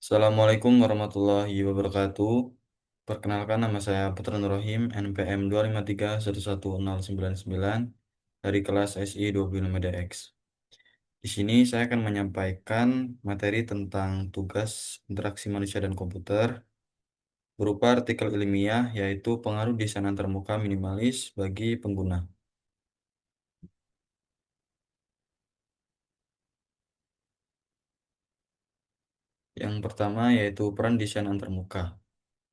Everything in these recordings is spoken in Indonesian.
Assalamualaikum warahmatullahi wabarakatuh. Perkenalkan nama saya Putra Nurrohim, NPM 2531199 dari kelas SI 25DX. Di sini saya akan menyampaikan materi tentang tugas interaksi manusia dan komputer berupa artikel ilmiah yaitu pengaruh desain antarmuka minimalis bagi pengguna. Yang pertama yaitu peran desain antarmuka.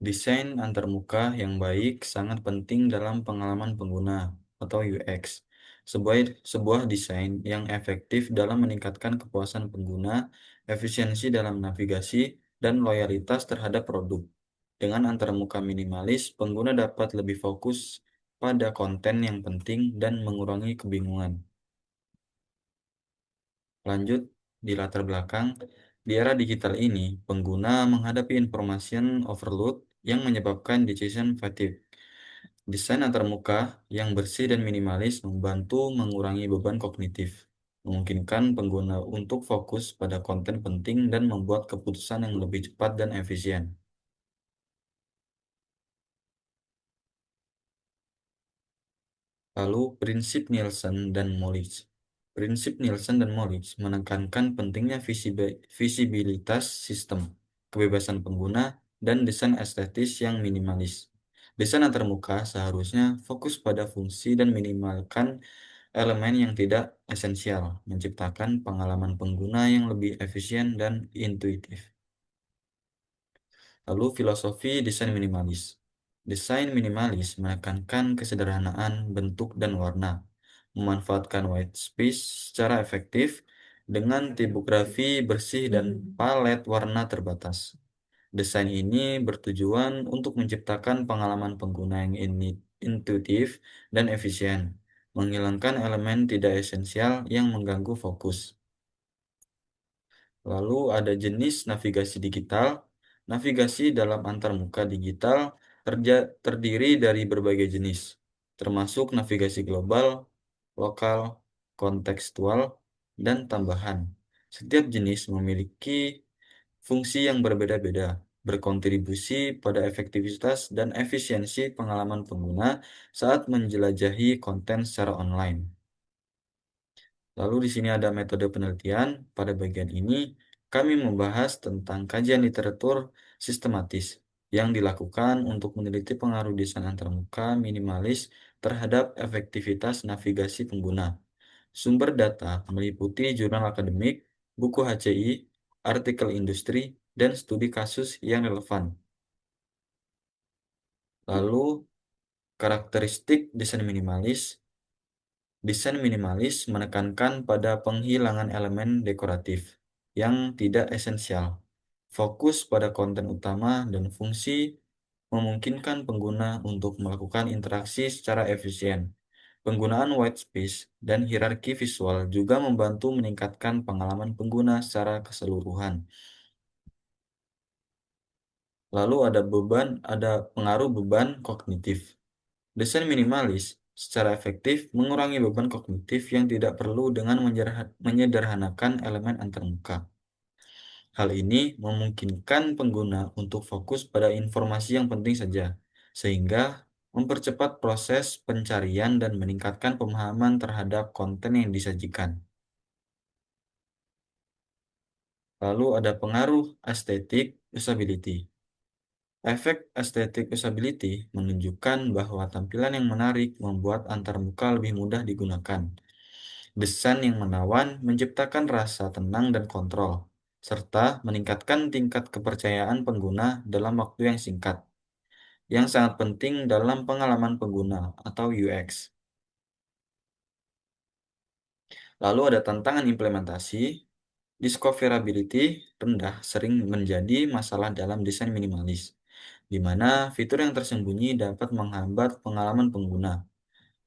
Desain antarmuka yang baik sangat penting dalam pengalaman pengguna atau UX. Sebuah desain yang efektif dalam meningkatkan kepuasan pengguna, efisiensi dalam navigasi, dan loyalitas terhadap produk. Dengan antarmuka minimalis, pengguna dapat lebih fokus pada konten yang penting dan mengurangi kebingungan. Lanjut, di latar belakang, di era digital ini, pengguna menghadapi information overload yang menyebabkan decision fatigue. Desain antarmuka yang bersih dan minimalis membantu mengurangi beban kognitif, memungkinkan pengguna untuk fokus pada konten penting dan membuat keputusan yang lebih cepat dan efisien. Lalu, prinsip Nielsen dan Moritz. Prinsip Nielsen dan Moritz menekankan pentingnya visibilitas sistem, kebebasan pengguna, dan desain estetis yang minimalis. Desain antarmuka seharusnya fokus pada fungsi dan minimalkan elemen yang tidak esensial, menciptakan pengalaman pengguna yang lebih efisien dan intuitif. Lalu filosofi desain minimalis. Desain minimalis menekankan kesederhanaan bentuk dan warna, memanfaatkan white space secara efektif dengan tipografi bersih dan palet warna terbatas. Desain ini bertujuan untuk menciptakan pengalaman pengguna yang intuitif dan efisien, menghilangkan elemen tidak esensial yang mengganggu fokus. Lalu ada jenis navigasi digital. Navigasi dalam antarmuka digital terdiri dari berbagai jenis, termasuk navigasi global, lokal, kontekstual, dan tambahan. Setiap jenis memiliki fungsi yang berbeda-beda, berkontribusi pada efektivitas dan efisiensi pengalaman pengguna saat menjelajahi konten secara online. Lalu di sini ada metode penelitian. Pada bagian ini, kami membahas tentang kajian literatur sistematis yang dilakukan untuk meneliti pengaruh desain antarmuka minimalis terhadap efektivitas navigasi pengguna. Sumber data meliputi jurnal akademik, buku HCI, artikel industri, dan studi kasus yang relevan. Lalu, karakteristik desain minimalis. Desain minimalis menekankan pada penghilangan elemen dekoratif yang tidak esensial, fokus pada konten utama dan fungsi, memungkinkan pengguna untuk melakukan interaksi secara efisien. Penggunaan white space dan hierarki visual juga membantu meningkatkan pengalaman pengguna secara keseluruhan. Lalu ada pengaruh beban kognitif. Desain minimalis secara efektif mengurangi beban kognitif yang tidak perlu dengan menyederhanakan elemen antarmuka. Hal ini memungkinkan pengguna untuk fokus pada informasi yang penting saja, sehingga mempercepat proses pencarian dan meningkatkan pemahaman terhadap konten yang disajikan. Lalu ada pengaruh estetik usability. Efek estetik usability menunjukkan bahwa tampilan yang menarik membuat antarmuka lebih mudah digunakan. Desain yang menawan menciptakan rasa tenang dan kontrol, serta meningkatkan tingkat kepercayaan pengguna dalam waktu yang singkat, yang sangat penting dalam pengalaman pengguna atau UX. Lalu ada tantangan implementasi. Discoverability rendah sering menjadi masalah dalam desain minimalis, di mana fitur yang tersembunyi dapat menghambat pengalaman pengguna.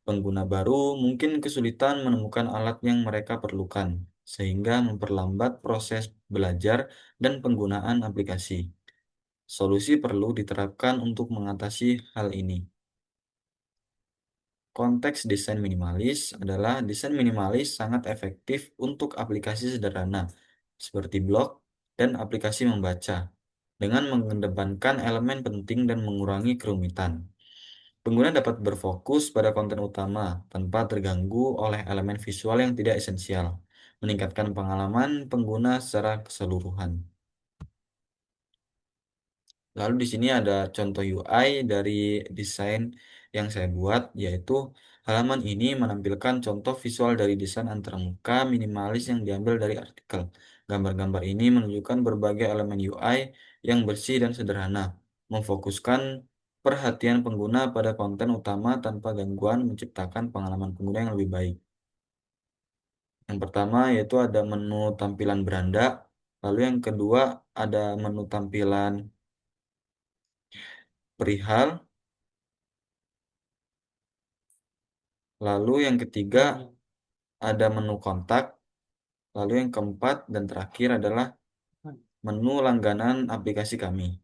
Pengguna baru mungkin kesulitan menemukan alat yang mereka perlukan, sehingga memperlambat proses belajar dan penggunaan aplikasi. Solusi perlu diterapkan untuk mengatasi hal ini. Konteks desain minimalis adalah desain minimalis sangat efektif untuk aplikasi sederhana, seperti blog dan aplikasi membaca. dengan mengedepankan elemen penting dan mengurangi kerumitan. Pengguna dapat berfokus pada konten utama tanpa terganggu oleh elemen visual yang tidak esensial, meningkatkan pengalaman pengguna secara keseluruhan. Lalu di sini ada contoh UI dari desain yang saya buat, yaitu halaman ini menampilkan contoh visual dari desain antarmuka minimalis yang diambil dari artikel. Gambar-gambar ini menunjukkan berbagai elemen UI yang bersih dan sederhana, memfokuskan perhatian pengguna pada konten utama tanpa gangguan, menciptakan pengalaman pengguna yang lebih baik. Yang pertama yaitu ada menu tampilan beranda, lalu yang kedua ada menu tampilan perihal. Lalu yang ketiga ada menu kontak, lalu yang keempat dan terakhir adalah menu langganan aplikasi kami.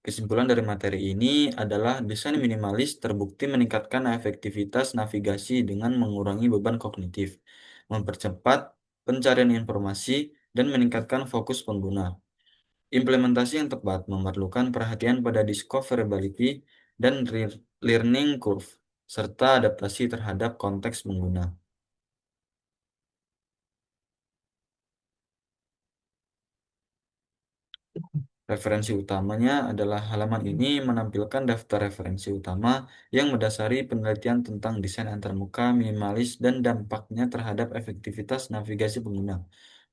Kesimpulan dari materi ini adalah desain minimalis terbukti meningkatkan efektivitas navigasi dengan mengurangi beban kognitif, mempercepat pencarian informasi, dan meningkatkan fokus pengguna. Implementasi yang tepat memerlukan perhatian pada discoverability dan learning curve, serta adaptasi terhadap konteks pengguna. Referensi utamanya adalah halaman ini menampilkan daftar referensi utama yang mendasari penelitian tentang desain antarmuka minimalis dan dampaknya terhadap efektivitas navigasi pengguna.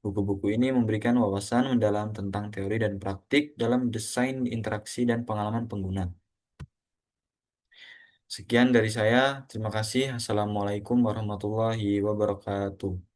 Buku-buku ini memberikan wawasan mendalam tentang teori dan praktik dalam desain interaksi dan pengalaman pengguna. Sekian dari saya. Terima kasih. Assalamualaikum warahmatullahi wabarakatuh.